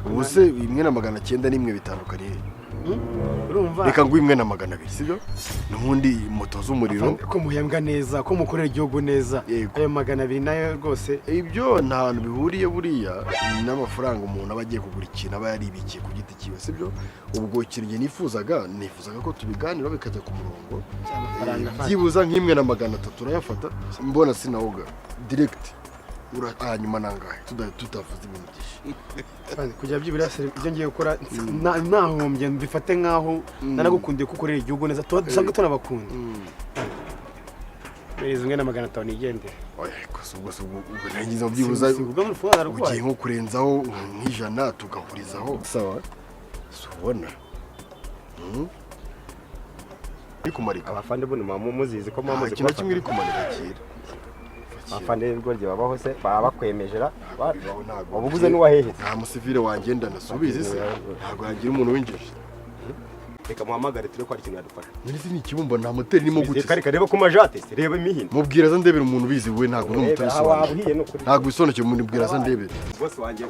ubuse 1,900 n'imwe bitandukanye urumva reka ngo 1,200 sibyo n'ubundi moto z'umuriro ko muhembwa neza ko mukorera igihugu neza ayo 200 nayo rwose ibyo nta hantu bihuriye buriya n'amafaranga umuntu aba agiye kugura ikintu aba yaribikiye ku giti kiwe sibyo ubwo ikintu nifuzaga ko tubiganira bikajya ku murongo byibuza nk'1,300 urayafata mbona sinawoga direct hanyuma nangahe tutavuze ibintu byinshi kujya byibura ibyo ngiye gukora nahombye mbifate nkaho naragukundiye kukorera igihugu neza dusanzwe tunabakunda berize 1,500 nigendere oya ubwo nangiza byibuza ugiye nko kurenzaho nk'ijana tugahurizaho sawa subona ikumarika abafande bone muzizi ko mumaze kuba kimwe iri kumarika kira afande rwose babaho se baba bakwemejera wabuguze n'uwaheheze nta musivile wangenda nasubize se ntabwo yagira umuntu winjije reka muhamagare turi ko ari ikintu yadufasha nzi ni ikibumba nta moteri nimo gute kare reba ku majate reba imihino mubwira za ndebera umuntu bizi we ntabwo n'umutari wabuhiye no kuri ntabwo bisonekeye umuntu bwira za ndebera bose wanje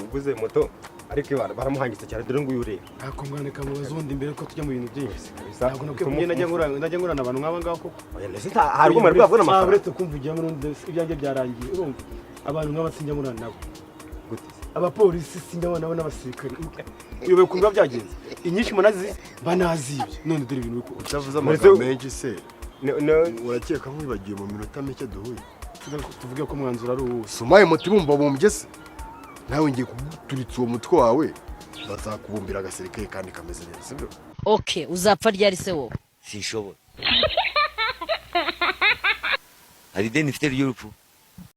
uguze moto ariko baramuhangitse cyane dore ngo uyure akongana kamubaza undi mbere ko tujya mu bintu byinshi ntabwo nakwiye najya ngurana abantu nk'aba ngabo koko hari umwe rwabona amafaranga uretse kumvugira muri ibyanjye byarangiye urumva abantu nk'abatsinjya murana nabo abapolisi sinjya nabo n'abasirikare uyoboye kumva byagenze inyinshi manazi banazibye none dore ibintu biko utavuze amagambo menshi se urakeka nkwibagiye mu minota mike duhuye tuvuge ko mwanzura ari uwo sumaye mutibumba bumbye se nawe ngiye kuturitsa uwo mutwe wawe bazakubumbira agasirikare kandi kameze neza sibyo okay uzapfa ryari se wowe sinshobora hari deni ifite ry'urupfu